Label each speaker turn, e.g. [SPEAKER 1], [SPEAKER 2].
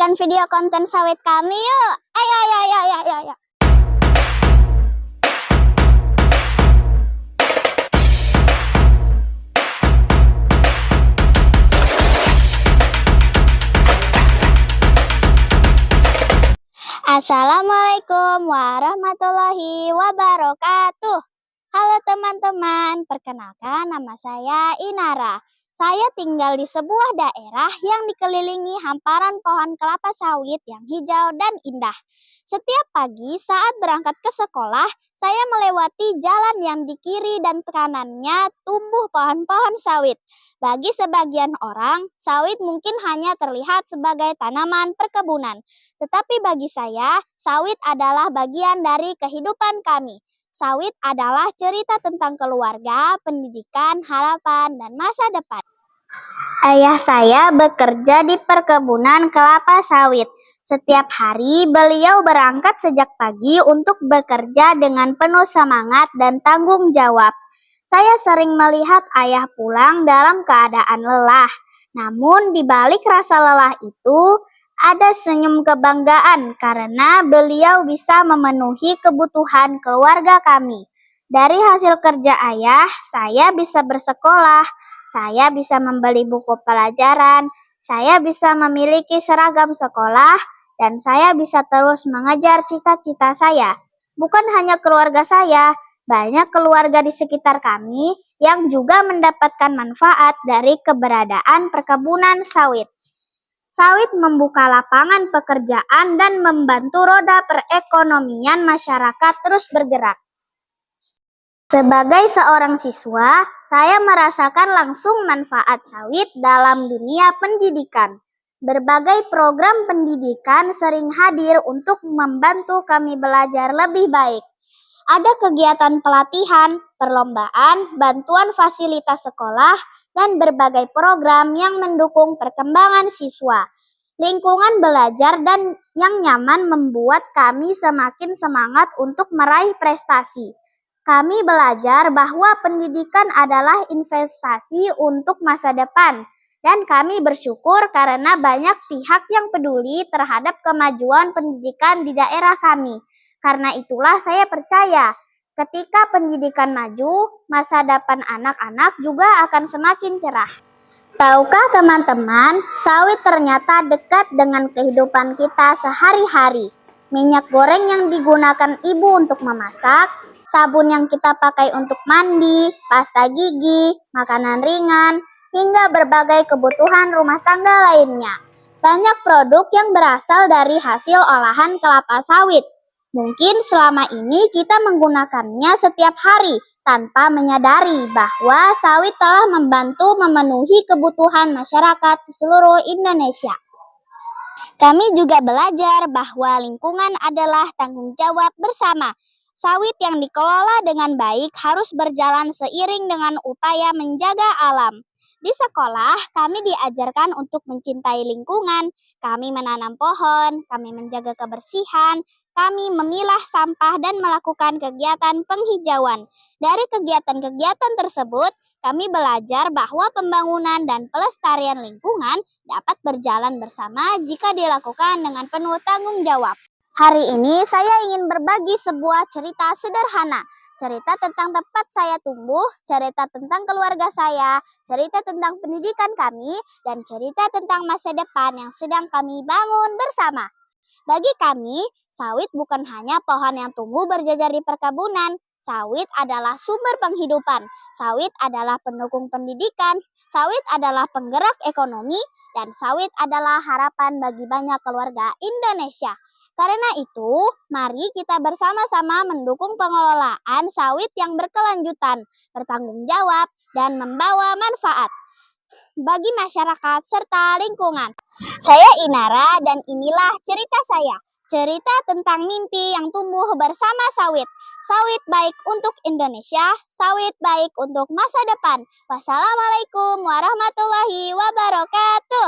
[SPEAKER 1] saksikan video konten sawit kami yuk. Ayo, ayo, ayo, ayo, ayo, ayo. Assalamualaikum warahmatullahi wabarakatuh. Halo teman-teman, perkenalkan nama saya Inara. Saya tinggal di sebuah daerah yang dikelilingi hamparan pohon kelapa sawit yang hijau dan indah. Setiap pagi saat berangkat ke sekolah, saya melewati jalan yang di kiri dan kanannya tumbuh pohon-pohon sawit. Bagi sebagian orang, sawit mungkin hanya terlihat sebagai tanaman perkebunan. Tetapi bagi saya, sawit adalah bagian dari kehidupan kami. Sawit adalah cerita tentang keluarga, pendidikan, harapan, dan masa depan. Ayah saya bekerja di perkebunan kelapa sawit. Setiap hari beliau berangkat sejak pagi untuk bekerja dengan penuh semangat dan tanggung jawab. Saya sering melihat ayah pulang dalam keadaan lelah. Namun di balik rasa lelah itu, ada senyum kebanggaan karena beliau bisa memenuhi kebutuhan keluarga kami. Dari hasil kerja ayah, saya bisa bersekolah, saya bisa membeli buku pelajaran, saya bisa memiliki seragam sekolah, dan saya bisa terus mengejar cita-cita saya. Bukan hanya keluarga saya, banyak keluarga di sekitar kami yang juga mendapatkan manfaat dari keberadaan perkebunan sawit. Sawit membuka lapangan pekerjaan dan membantu roda perekonomian masyarakat terus bergerak. Sebagai seorang siswa, saya merasakan langsung manfaat sawit dalam dunia pendidikan. Berbagai program pendidikan sering hadir untuk membantu kami belajar lebih baik. Ada kegiatan pelatihan, perlombaan, bantuan fasilitas sekolah, dan berbagai program yang mendukung perkembangan siswa. Lingkungan belajar dan yang nyaman membuat kami semakin semangat untuk meraih prestasi. Kami belajar bahwa pendidikan adalah investasi untuk masa depan, dan kami bersyukur karena banyak pihak yang peduli terhadap kemajuan pendidikan di daerah kami. Karena itulah saya percaya, ketika pendidikan maju, masa depan anak-anak juga akan semakin cerah. Tahukah teman-teman, sawit ternyata dekat dengan kehidupan kita sehari-hari. Minyak goreng yang digunakan ibu untuk memasak, sabun yang kita pakai untuk mandi, pasta gigi, makanan ringan, hingga berbagai kebutuhan rumah tangga lainnya. Banyak produk yang berasal dari hasil olahan kelapa sawit. Mungkin selama ini kita menggunakannya setiap hari tanpa menyadari bahwa sawit telah membantu memenuhi kebutuhan masyarakat di seluruh Indonesia. Kami juga belajar bahwa lingkungan adalah tanggung jawab bersama. Sawit yang dikelola dengan baik harus berjalan seiring dengan upaya menjaga alam. Di sekolah, kami diajarkan untuk mencintai lingkungan. Kami menanam pohon, kami menjaga kebersihan, kami memilah sampah dan melakukan kegiatan penghijauan. Dari kegiatan-kegiatan tersebut, kami belajar bahwa pembangunan dan pelestarian lingkungan dapat berjalan bersama jika dilakukan dengan penuh tanggung jawab. Hari ini saya ingin berbagi sebuah cerita sederhana. Cerita tentang tempat saya tumbuh, cerita tentang keluarga saya, cerita tentang pendidikan kami, dan cerita tentang masa depan yang sedang kami bangun bersama. Bagi kami, sawit bukan hanya pohon yang tumbuh berjajar di perkebunan. Sawit adalah sumber penghidupan. Sawit adalah pendukung pendidikan. Sawit adalah penggerak ekonomi. Dan sawit adalah harapan bagi banyak keluarga Indonesia. Karena itu, mari kita bersama-sama mendukung pengelolaan sawit yang berkelanjutan, bertanggung jawab, dan membawa manfaat bagi masyarakat serta lingkungan. Saya Inara dan inilah cerita saya. Cerita tentang mimpi yang tumbuh bersama sawit. Sawit baik untuk Indonesia, sawit baik untuk masa depan. Wassalamualaikum warahmatullahi wabarakatuh.